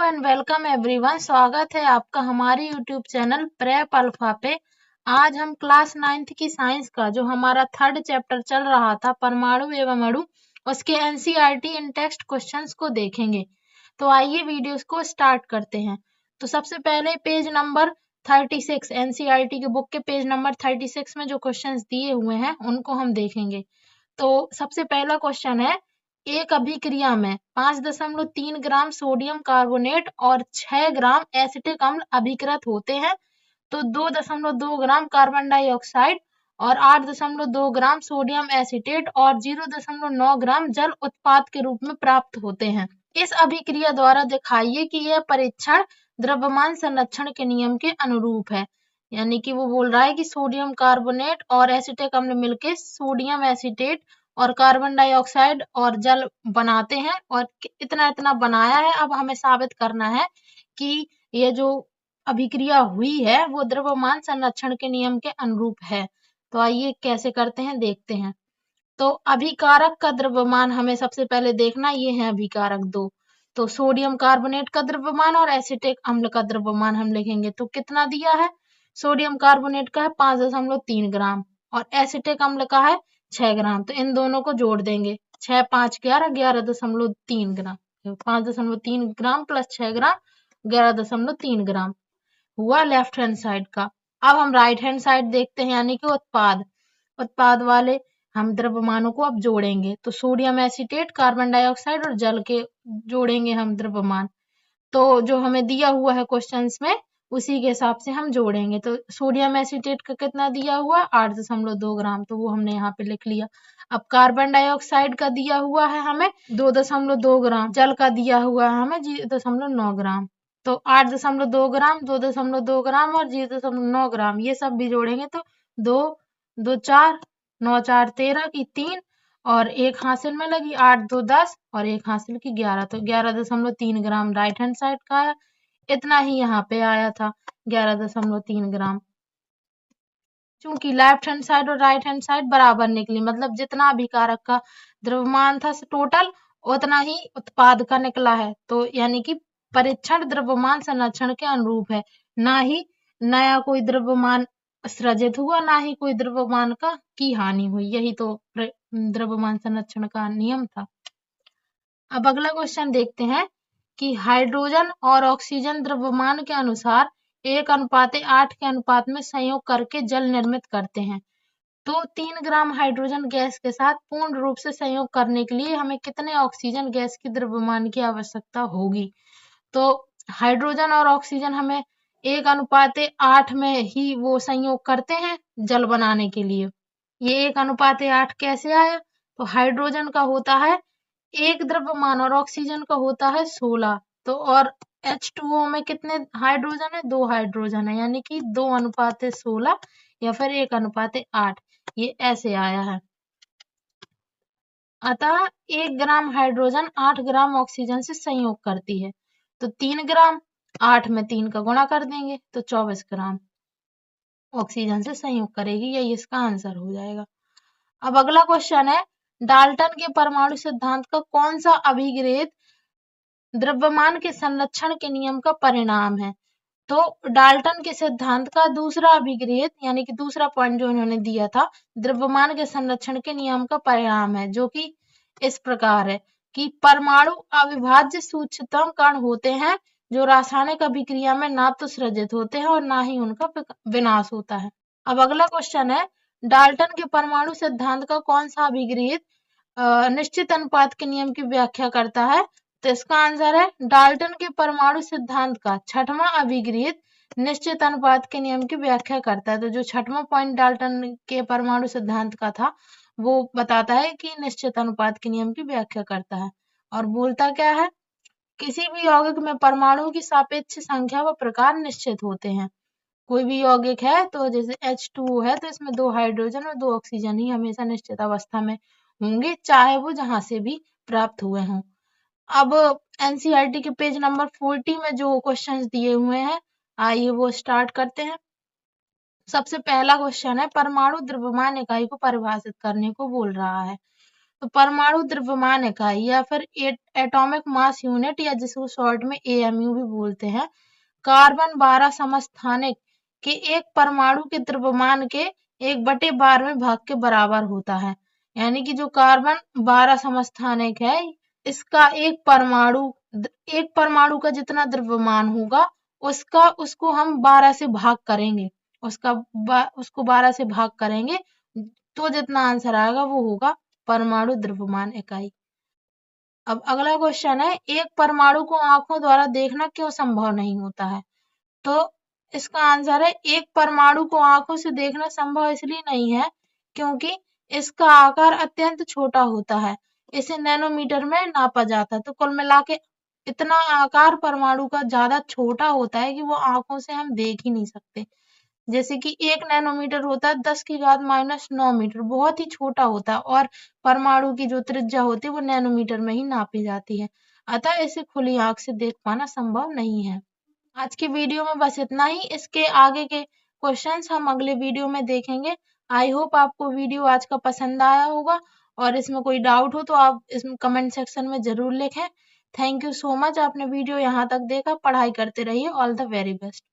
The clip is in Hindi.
And welcome everyone. स्वागत है आपका हमारे यूट्यूब चैनल प्रेप अल्फा पे। आज हम क्लास 9th की साइंस का जो हमारा 3rd चैप्टर चल रहा था परमाणु एवं अणु, उसके एनसीईआरटी इन टेक्स्ट क्वेश्चंस को देखेंगे। तो आइए वीडियोस को स्टार्ट करते हैं। तो सबसे पहले पेज नंबर 36 एनसीईआरटी की बुक के पेज नंबर 36 में जो क्वेश्चंस दिए हुए हैं उनको हम देखेंगे। तो सबसे पहला क्वेश्चन है, एक अभिक्रिया में 5.3 ग्राम सोडियम कार्बोनेट और 6 ग्राम एसिटिक अम्ल अभिकृत होते हैं तो 2.2 ग्राम कार्बन डाइऑक्साइड और 8.2 ग्राम सोडियम एसिटेट और 0.9 ग्राम जल उत्पाद के रूप में प्राप्त होते हैं। इस अभिक्रिया द्वारा दिखाइए कि यह परीक्षण द्रव्यमान संरक्षण के नियम के अनुरूप है। यानी कि वो बोल रहा है कि सोडियम कार्बोनेट और एसिटिक अम्ल मिलके सोडियम एसिटेट और कार्बन डाइऑक्साइड और जल बनाते हैं और इतना इतना बनाया है। अब हमें साबित करना है कि ये जो अभिक्रिया हुई है वो द्रव्यमान संरक्षण के नियम के अनुरूप है। तो आइए कैसे करते हैं देखते हैं। तो अभिकारक का द्रव्यमान हमें सबसे पहले देखना, ये है अभिकारक 2। तो सोडियम कार्बोनेट का द्रव्यमान और एसिटिक अम्ल का द्रव्यमान हम लिखेंगे। तो कितना दिया है, सोडियम कार्बोनेट का है 5.3 ग्राम और एसिटिक अम्ल का है 6 ग्राम। तो इन दोनों को जोड़ देंगे, 6 5 11 11.3 ग्राम। 5.3 ग्राम प्लस 6 ग्राम 11.3 ग्राम हुआ लेफ्ट हैंड साइड का। अब हम राइट हैंड साइड देखते हैं, यानी कि उत्पाद वाले हम द्रव्यमानों को अब जोड़ेंगे। तो सोडियम एसिटेट, कार्बन डाइऑक्साइड और जल के जोड़ेंगे हम द्रव्यमान। तो जो हमें दिया हुआ है क्वेश्चंस में उसी के हिसाब से हम जोड़ेंगे। तो सोडियम एसिटेट का कितना दिया हुआ, 8.2 ग्राम, तो वो हमने यहाँ पे लिख लिया। अब कार्बन डाइऑक्साइड का दिया हुआ है हमें 2.2 ग्राम, जल का दिया हुआ है हमें 0.9 ग्राम। तो 8.2 ग्राम, 2.2 ग्राम और 0.9 ग्राम ये सब भी जोड़ेंगे तो 2 2 4 9 4 13 की 3 और एक हासिल में लगी 8 2 10 और एक हासिल की 11, तो 11.3 ग्राम राइट हैंड साइड का है। इतना ही यहाँ पे आया था 11.3 ग्राम। चूंकि लेफ्ट हैंड साइड और राइट हैंड साइड बराबर निकली, मतलब जितना अभिकारक का द्रव्यमान था टोटल उतना ही उत्पाद का निकला है। तो यानी कि परीक्षण द्रव्यमान संरक्षण के अनुरूप है, ना ही नया कोई द्रव्यमान सृजित हुआ, ना ही कोई द्रव्यमान की हानि हुई। यही तो द्रव्यमान संरक्षण का नियम था। अब अगला क्वेश्चन देखते हैं कि हाइड्रोजन और ऑक्सीजन द्रव्यमान के अनुसार 1:8 के अनुपात में संयोग करके जल निर्मित करते हैं। तो 3 ग्राम हाइड्रोजन गैस के साथ पूर्ण रूप से संयोग करने के लिए हमें कितने ऑक्सीजन गैस की द्रव्यमान की आवश्यकता होगी। तो हाइड्रोजन और ऑक्सीजन हमें 1:8 में ही वो संयोग करते हैं जल बनाने के लिए। ये 1:8 कैसे आया, तो हाइड्रोजन का होता है 1 द्रव्यमान और ऑक्सीजन का होता है 16। तो और H2O में कितने हाइड्रोजन है, 2 हाइड्रोजन है, यानी कि 2:16 या फिर 1:8, ये ऐसे आया है। अतः 1 ग्राम हाइड्रोजन 8 ग्राम ऑक्सीजन से संयोग करती है। तो 3 ग्राम 8 में 3 का गुणा कर देंगे तो 24 ग्राम ऑक्सीजन से संयोग करेगी, यही इसका आंसर हो जाएगा। अब अगला क्वेश्चन है, डाल्टन के परमाणु सिद्धांत का कौन सा अभिग्रहित द्रव्यमान के संरक्षण के नियम का परिणाम है। तो डाल्टन के सिद्धांत का दूसरा अभिग्रहित यानी कि दूसरा पॉइंट जो इन्होंने दिया था द्रव्यमान के संरक्षण के नियम का परिणाम है, जो कि इस प्रकार है कि परमाणु अविभाज्य सूक्ष्मतम कण होते हैं जो रासायनिक अभिक्रिया में ना तो सृजित होते हैं और ना ही उनका विनाश होता है। अब अगला क्वेश्चन है, डाल्टन के परमाणु सिद्धांत का कौन सा अभिग्रहित निश्चित अनुपात के नियम की व्याख्या करता है। तो इसका आंसर है डाल्टन के परमाणु सिद्धांत का 6वां अभिग्रहित निश्चित अनुपात के नियम की व्याख्या करता है। तो जो 6वां पॉइंट डाल्टन के परमाणु सिद्धांत का था वो बताता है कि निश्चित अनुपात के नियम की व्याख्या करता है। और बोलता क्या है, किसी भी यौगिक में परमाणुओं की सापेक्ष संख्या व प्रकार निश्चित होते हैं। कोई भी यौगिक है तो जैसे H2O है तो इसमें 2 हाइड्रोजन और 2 ऑक्सीजन ही हमेशा निश्चित अवस्था में होंगे, चाहे वो जहां से भी प्राप्त हुए हों। अब एनसीईआरटी के पेज नंबर 40 में जो क्वेश्चंस दिए हुए हैं, आइए वो स्टार्ट करते हैं। सबसे पहला क्वेश्चन है, परमाणु द्रव्यमान इकाई को परिभाषित करने को बोल रहा है। तो परमाणु द्रव्यमान इकाई या फिर एटॉमिक मास यूनिट या जिसको शॉर्ट में एएमयू भी बोलते हैं, कार्बन 12 समस्थानिक के एक परमाणु के द्रव्यमान के 1/12वें भाग के बराबर होता है। यानी कि जो कार्बन 12 समस्थानिक है, इसका एक परमाणु का जितना द्रव्यमान होगा उसको हम 12 से भाग करेंगे, उसको 12 से भाग करेंगे तो जितना आंसर आएगा वो होगा परमाणु द्रव्यमान इकाई। अब अगला क्वेश्चन है, एक परमाणु को आंखों द्वारा देखना क्यों संभव नहीं होता है? तो इसका आंसर है, एक परमाणु को आंखों से देखना संभव इसलिए नहीं है क्योंकि इसका आकार अत्यंत छोटा होता है, इसे नैनोमीटर में नापा जाता है। तो कुल मिला के इतना आकार परमाणु का ज्यादा छोटा होता है कि वो आंखों से हम देख ही नहीं सकते। जैसे कि 1 नैनोमीटर होता है 10⁻⁹ मीटर, बहुत ही छोटा होता है और परमाणु की जो त्रिज्या होती है वो नैनोमीटर में ही नापी जाती है। अतः इसे खुली आंख से देख पाना संभव नहीं है। आज की वीडियो में बस इतना ही। इसके आगे के क्वेश्चंस हम अगले वीडियो में देखेंगे। आई होप आपको वीडियो आज का पसंद आया होगा और इसमें कोई डाउट हो तो आप इसमें कमेंट सेक्शन में जरूर लिखें। थैंक यू सो मच, आपने वीडियो यहाँ तक देखा। पढ़ाई करते रहिए। All the very best.